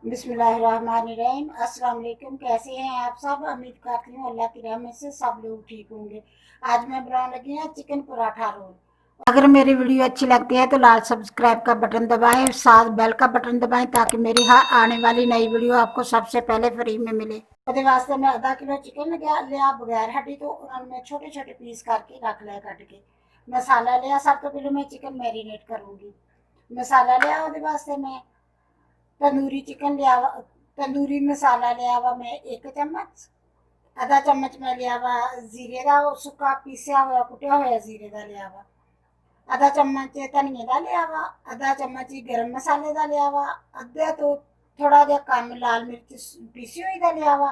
बिस्मिल्लाहिर्रहमानिर्रहीम। अस्सलाम वालेकुम। कैसे हैं आप सब? उम्मीद करती हूँ अल्लाह की रहमत से सब लोग ठीक होंगे। आज मैं बनाने लगी हूँ चिकन पराठा रोल। अगर मेरी वीडियो अच्छी लगती है तो लाल सब्सक्राइब का बटन दबाएं, साथ बेल का बटन दबाएं ताकि मेरी हर आने वाली नई वीडियो आपको सबसे पहले फ्री में मिले। ਉਹਦੇ ਵਾਸਤੇ मैं आधा किलो चिकन लिया बगैर हड्डी तो उन्होंने मैं छोटे छोटे पीस करके रख लिया कट के। मसाला लिया, सब तो पहले मैं चिकन मैरिनेट करूँगी। मसाला लिया ਉਹਦੇ वास्ते मैं तंदूरी चिकन लिया वा, तंदूरी मसाला लिया वा मैं 1 चम्मच। आधा चम्मच मैं लिया वा जीरे का सुक्का पीसिया हुआ कुटिया हुआ जीरे का लिया वा। आधा चम्मच धनिए का लिया वा। आधा चम्मच ही गर्म मसाले का लिया वा। अद्धे तो थोड़ा जहा कम लाल मिर्च पीसी हुई का लिया वा।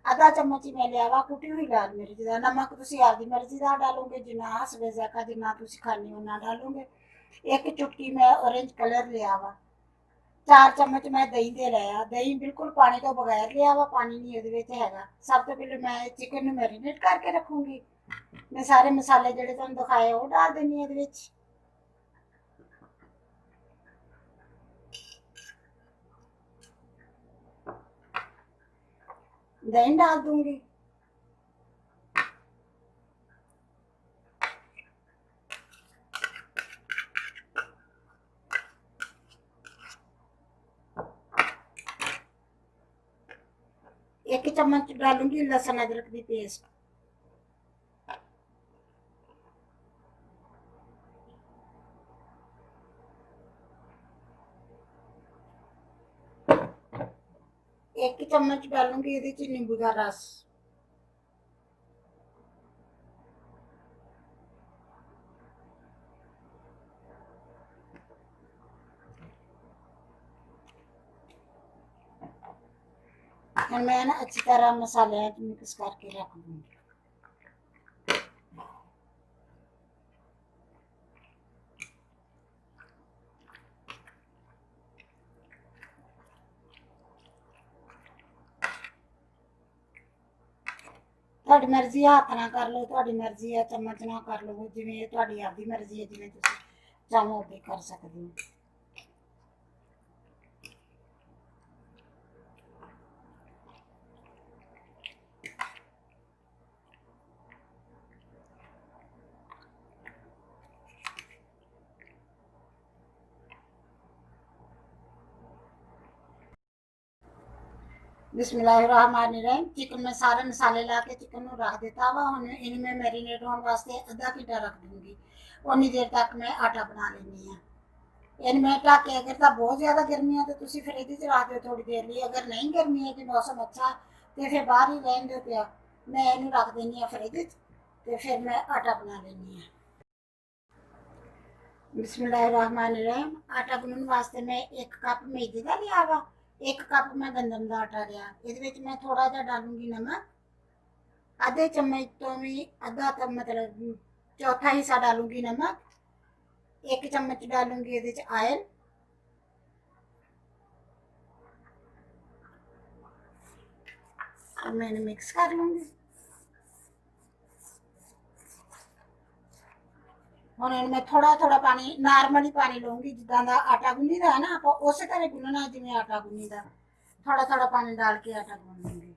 आधा चम्मच ही मैं लिया वा कुटी हुई लाल मिर्च का। नमक तुसी आपकी मर्जी का डालोगे, जिन्ना हसबे जायका जिन्ना तुसी खाने उन्ना डालोगे। एक चुटकी मैं ऑरेंज कलर लिया वा। 4 चम्मच मैं दही दे लिया। दही बिल्कुल पानी तो बगैर लिया वा, पानी नहीं ਇਹਦੇ ਵਿੱਚ ਹੈਗਾ। सब तो पहले मैं चिकन ਨੂੰ मैरिनेट करके रखूंगी। मैं सारे मसाले ਜਿਹੜੇ ਤੁਹਾਨੂੰ ਦਿਖਾਏ ਉਹ डाल देनी ਇਹਦੇ ਵਿੱਚ। दही डाल दूंगी। एक चम्मच डालूंगी लहसुन अदरक की पेस्ट। एक चम्मच डालूंगी ਇਹਦੇ ਚ नींबू का रस। और मैं ना अच्छी तरह मसाले मिक्स करके रख दूंगी। ਤੁਹਾਡੀ ਮਰਜ਼ੀ ਹੱਥ ਨਾਲ ਕਰ ਲਓ, ਤੁਹਾਡੀ ਮਰਜ਼ੀ ਹੈ ਚਮਚ ਨਾਲ ਕਰ ਲਓ, ਜਿਵੇਂ ਤੁਹਾਡੀ ਆਪਦੀ ਮਰਜ਼ੀ ਹੈ, ਜਿਵੇਂ ਤੁਸੀਂ ਚਾਹੋ ਉਵੇਂ ਕਰ ਸਕਦੇ ਹੋ। बिस्मिल्लाहिर्रहमानिर्रहीम। चिकन में सारे मसाले ला के चिकन को रख देता वा। हम इनमें मैरिनेट होने वास्ते आधा घंटा रख दूंगी। उन्नी देर तक मैं आटा बना लेनी है। इनमें ढक के अगर तो बहुत ज़्यादा गर्मी है तो तुम फ्रिज च रख दो थोड़ी देर लिए। अगर नहीं गर्मी है कि मौसम अच्छा तो फिर बाहर ही रहन दो पिया। मैं इन्हू रख देनी है फ्रिज च तो फिर मैं आटा बना लेनी है। बिस्मिल्लाहिर्रहमानिर्रहीम। आटा गुनन वास्ते मैं 1 कप मैदे का लिया वा। 1 कप मैं गंदम का आटा लिया। ये मैं थोड़ा जहा डालूंगी नमक। आधे चम्मच तो भी आधा तो मतलब चौथा हिस्सा डालूंगी नमक। 1 चम्मच डालूंगी ये आयल। अब मैं मिक्स कर लूंगी। ਹੁਣ ਮੈਂ ਥੋੜਾ ਥੋੜਾ ਪਾਣੀ ਨਾਰਮਲੀ ਪਾਣੀ ਲਵਾਂਗੀ, ਜਿੱਦਾਂ ਦਾ ਆਟਾ ਗੁੰਨੀਦਾ ਹੈ ਨਾ ਆਪਾਂ ਉਸੇ ਤਰ੍ਹਾਂ ਗੁੰਨਣਾ ਜਿਵੇਂ ਆਟਾ ਗੁੰਨੀਦਾ। ਥੋੜਾ ਥੋੜਾ ਪਾਣੀ डाल के आटा गूंद लूंगी।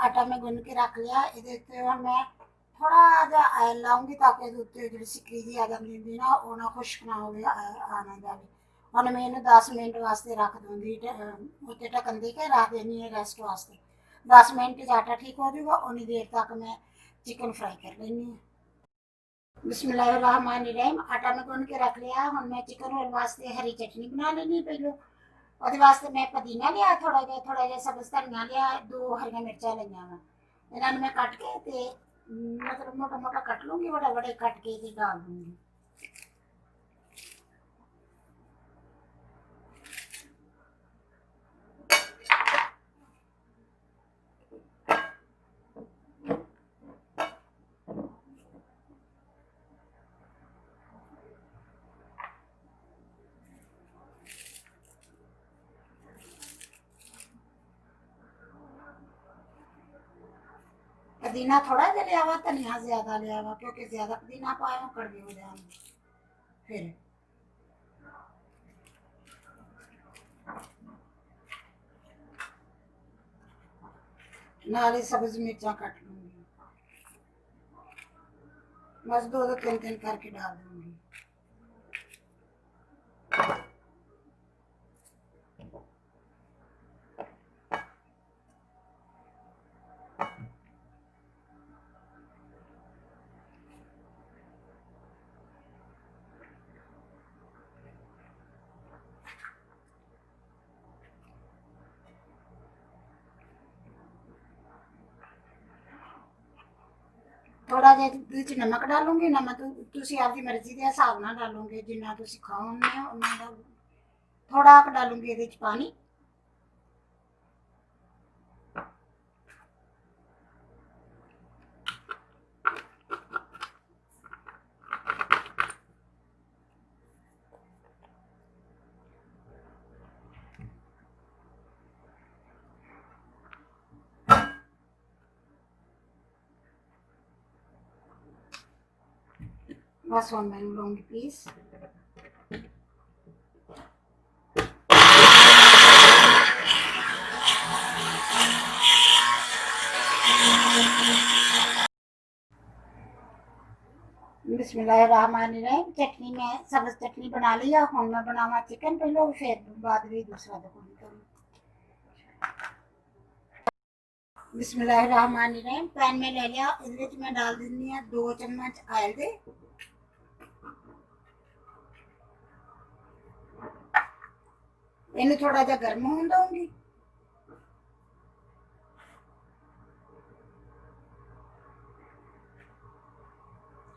आटा मैं गुन के रख लिया। ये मैं थोड़ा जहा आयल लाऊंगी ताकि उत्ते जी सिक्की जी आ जाती होंगी ना वो ना खुश्क ना हो आना जाए। हम मैं इन्हें 10 मिनट वास्ते रख दूंगी। उत्ते ढक्कन दे के रख देनी है रेस्ट वास्ते। 10 मिनट आटा ठीक हो जाएगा, उन्नी देर तक मैं चिकन फ्राई कर लेनी है। बिस्मिल्लाहिर्रहमानिर्रहीम। आटा मैं गुन के रख लिया। हम मैं चिकन रोल वास्ते हरी चटनी बना लेनी पहले। ਉਹਦੇ ਵਾਸਤੇ मैं पुदीना लिया, थोड़ा जहा सब्ज़ धनिया लिया, 2 हरियां मिर्चा लिया वा। इन्होंने मैं कट के मतलब मोटा मोटा कट लूंगी, बड़े बड़े कट के ही डाल दूंगी। पुदीना थोड़ा जा लिया हुआ, धनिया ज्यादा लिया हुआ, क्योंकि ज्यादा पुदीना पाया कड़वे हो जाएंगे फिर। नाल ही सब्ज मिर्चा कट लूंगी, बस दो दो तीन तीन करके डाल दूंगी। थोड़ा जिहा नमक डालूंगी, नमक तुसी आपकी मर्जी के हिसाब नाल डालोगे, जिन्ना तुसी खाओगे उन्ना डालो। थोड़ा डालूंगी इहदे च पानी। बस हुण मैं लूंगी पीस। बिस्मिल्लाहिर्रहमानिर्रहीम। चटनी में सब्ज चटनी बना लिया, हुण मैं बनावा चिकन, पहले फिर बाद में दूसरा दुकान करूँ। बिस्मिल्लाहिर्रहमानिर्रहीम। पैन में ले लिया, इस मैं डाल देनी है 2 चम्मच ऑयल दे। इन्हें थोड़ा जा गर्म होने दूंगी।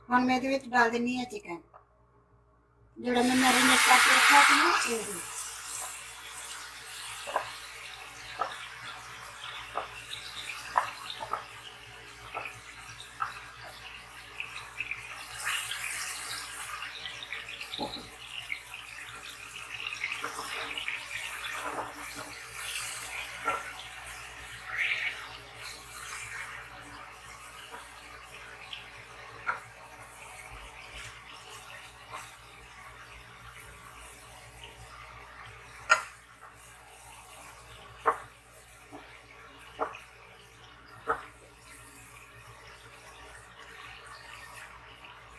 हम मैं डाल देनी है चिकन जो मैं मैरिनेट करके रखा था।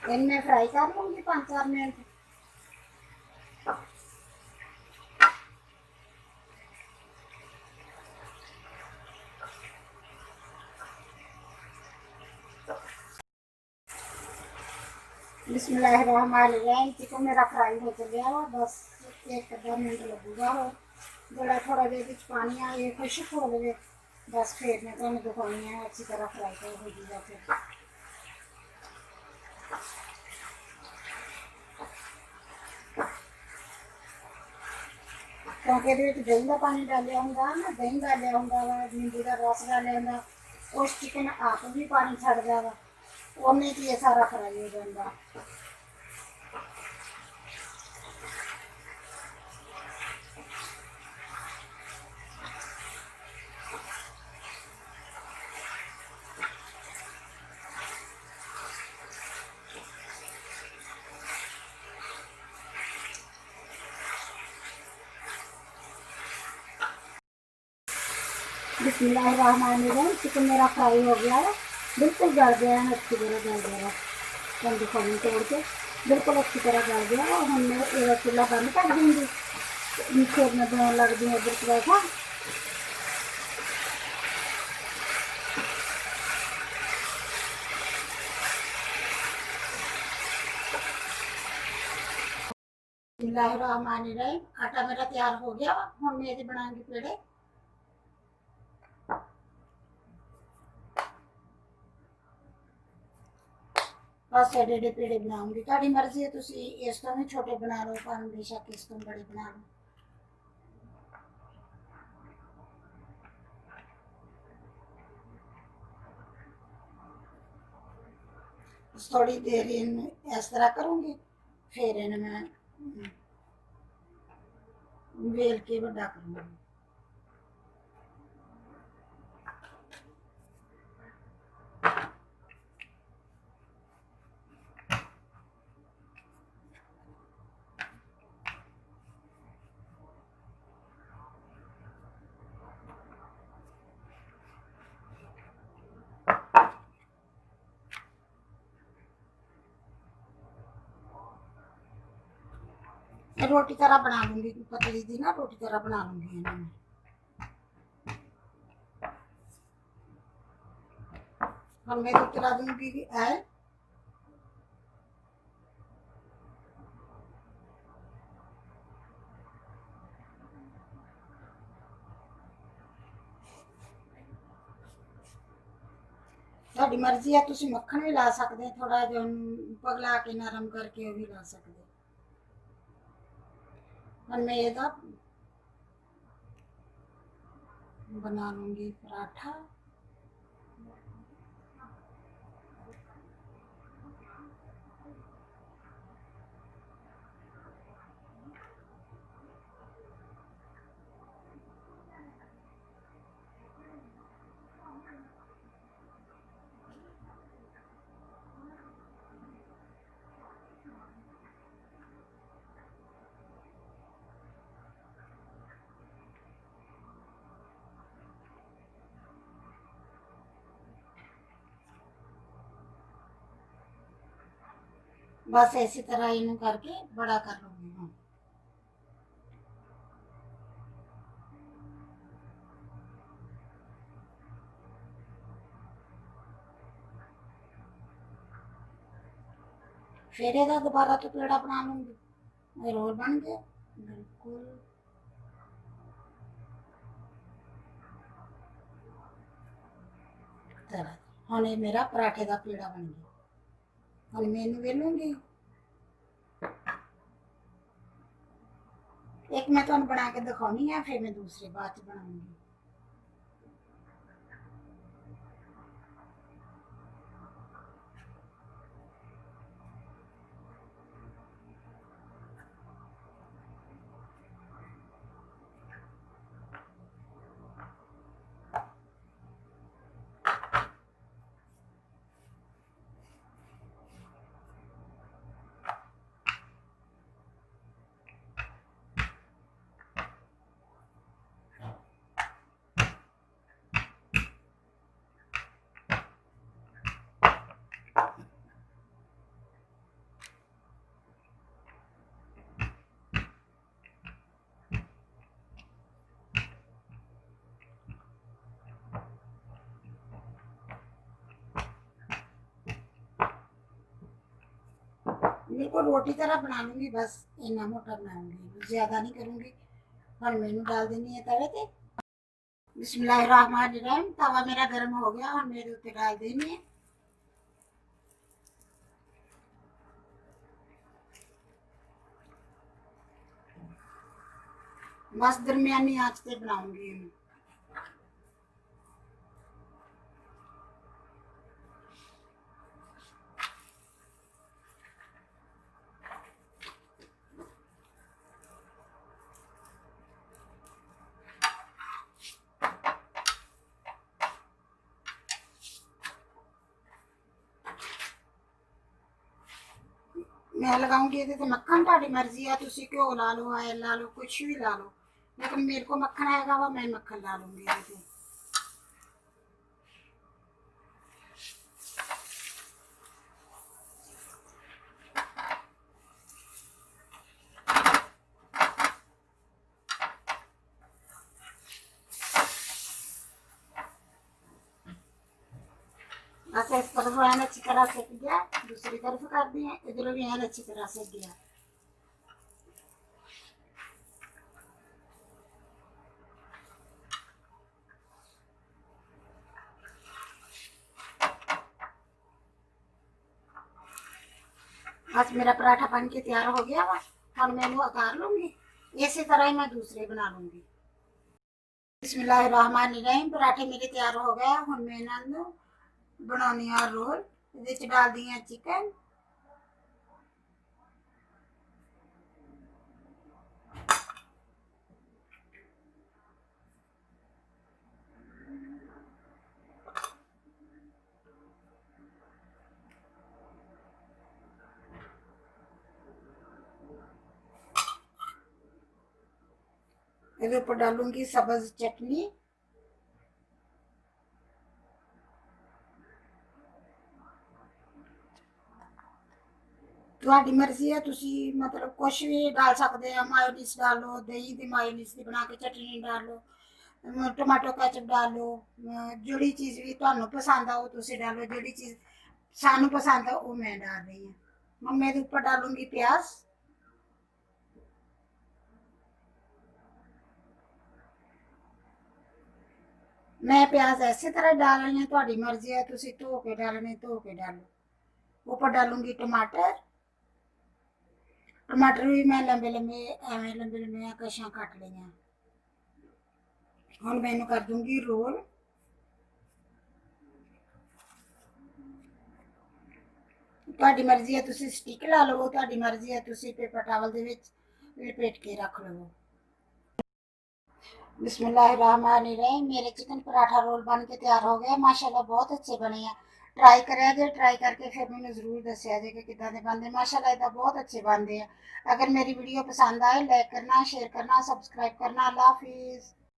इनमें फ्राई कर लूंगी 5-4 मिनट। बिस्मिल्लाहिर्रहमानिर्रहीम। चिकन मेरा फ्राई हो गया वा, बस 1-2 मिनट लगेगा। जो थोड़ा देर पानी आए खुश्क हो जाए, बस फिर मैं तुम्हें दिखानी है अच्छी तरह फ्राई कर हो जाएगा। फिर क्योंकि दही का पानी डालिया होंगे ना, दही डालिया होंगे वा, नींबू का रस डालिया होंगे, उस चिकन आप भी पानी छड़ जाएगा, उन्हें ये सारा फ्राई हो जाएगा। बिस्मिल्लाहिर्रहमानिर्रहीम। चिकन मेरा फ्राई हो गया है, बिल्कुल गल गया है, अच्छी तरह गल गया है। दिखाऊँ तोड़ के बिल्कुल अच्छी तरह गल गया है। हम मैं चूल्हा बंद कर दूँगी, फिर मैं बनाने लग दी इधर पराठा। बिस्मिल्लाहिर्रहमानिर्रहीम। आटा मेरा तैयार हो गया, हम मैं बनाऊंगी पेड़े। बस एडे एडे पेड़े बनाऊंगी, ਤੁਹਾਡੀ ਮਰਜ਼ੀ ਹੈ, ਤੁਸੀਂ ਇਸ ਤੋਂ ਵੀ ਛੋਟੇ ਬਣਾ ਲਓ, ਭਾਵੇਂ ਬੇਸ਼ੱਕ ਇਸ ਤੋਂ ਬੜੇ ਬਣਾ ਲਓ। थोड़ी देर इन इस तरह करूँगी, फिर इन मैं वेल के बड़ा करूँगी। रोटी तरह बना लूंगी, पतली दी ना रोटी तरह बना लूंगी इन्हें मैं। और मैं तो चला दूंगी है ਤੁਹਾਡੀ ਮਰਜ਼ੀ ਹੈ, ਤੁਸੀਂ ਮੱਖਣ ਵੀ ਲਾ ਸਕਦੇ ਹੋ, ਥੋੜਾ ਜਿਹਾ ਪਗਲਾ ਕੇ ਨਰਮ ਕਰਕੇ ਉਹ ਵੀ ਲਾ ਸਕਦੇ ਹੋ। और मैं ਇਹਦਾ बना लूंगी पराठा। बस इसी तरह इन्हें करके बड़ा कर लूंगी हूँ। फिर ਇਹਦਾ दोबारा तो पेड़ा बना लूंगी। रोल बन गया बिल्कुल। तरह हम ये मेरा पराठे का पेड़ा बन गया। हम मैं इन्हें वेलूंगी। एक मैं तुहानू बना के दिखानी है, फिर मैं दूसरे बाद च बनाऊंगी। बिल्कुल रोटी तरह बना लूंगी, बस इन्ना मोटा बनाऊंगी, ज्यादा नहीं करूंगी। और मैनू डाल देनी है तवे पे। बिस्मिल्लाहिर्रहमानिर्रहीम। तवा मेरा गर्म हो गया और मेरे ऊपर डाल देनी है। बस दरमियानी आंच पे बनाऊंगी। मैं लगाऊंगी ये मक्खन, ਤੁਹਾਡੀ ਮਰਜ਼ੀ है, ਤੁਸੀਂ घ्यो ला लो, ऑयल ला लो, कुछ भी ला लो, लेकिन मेरे को मक्खन आएगा वो मैं मक्खन ला लूंगी ये। बस इस तरफ एन अच्छी तरह सेक गया, दूसरी तरफ कर दी है, इधर भी एन अच्छी तरह सेक गया। बस मेरा पराठा बन के तैयार हो गया वा। हम मैनू उतार लूंगी, इसी तरह ही मैं दूसरे बना लूंगी। बिस्मिल्लाहिर्रहमानिर्रहीम। पराठे मेरे तैयार हो गए। हम मैं इन्हां नूं बनाउणी आ रोल, इहदे च डालदी आ चिकन। ਇਹਦੇ ਉੱਪਰ डालूंगी सब्ज चटनी। ਤੁਹਾਡੀ ਮਰਜ਼ੀ ਹੈ, ਤੁਸੀਂ ਮਤਲਬ ਕੁਛ ਵੀ ਡਾਲ ਸਕਦੇ ਆ। ਮਾਇਓਨੀਜ਼ डाल लो, ਦਹੀਂ ਦੀ ਮਾਇਓਨੀਜ਼ ਦੀ ਬਣਾ ਕੇ ਚਟਨੀ डाल लो, ਟਮਾਟੋ ਕੈਚਅਪ डाल लो। ਜਿਹੜੀ ਚੀਜ਼ ਵੀ ਤੁਹਾਨੂੰ ਪਸੰਦ ਆ ਉਹ ਤੁਸੀਂ डालो। ਜਿਹੜੀ ਚੀਜ਼ ਸਾਨੂੰ ਪਸੰਦ ਆ ਉਹ ਮੈਂ डाल रही हूँ। मैं ਇਹਦੇ ਉੱਪਰ डालूंगी प्याज। मैं प्याज ऐसे तरह डाल रही हूँ, ਤੁਹਾਡੀ ਮਰਜ਼ੀ है, ਤੁਸੀਂ ਧੋ ਕੇ डालने ਧੋ के डालो। ऊपर डालूंगी टमाटर। टमाटर भी मैं लंबे लंबे एवं लंबे लंबे कशियां कट लिया। हुण मैं कर दूंगी रोल। ਤੁਹਾਡੀ ਮਰਜ਼ੀ है, ਤੁਸੀਂ स्टिक ला ਲਵੋ, ਤੁਹਾਡੀ ਮਰਜ਼ੀ है, ਤੁਸੀਂ पेपर टावल ਦੇ ਵਿੱਚ लपेट के रख ਲਵੋ। बिस्मिल्लाहिर्रहमानिर्रहीम। मेरे चिकन पराठा रोल बन के तैयार हो गए माशाल्लाह, बहुत अच्छे बने हैं। ट्राई करें जे, ट्राई करके फिर मैंने जरूर दसिया जे कि किदां दे बनदे। माशाल्लाह इहदा बहुत अच्छे बनते हैं। अगर मेरी वीडियो पसंद आए लाइक करना, शेयर करना, सब्सक्राइब करना। अल्लाह हाफिज़।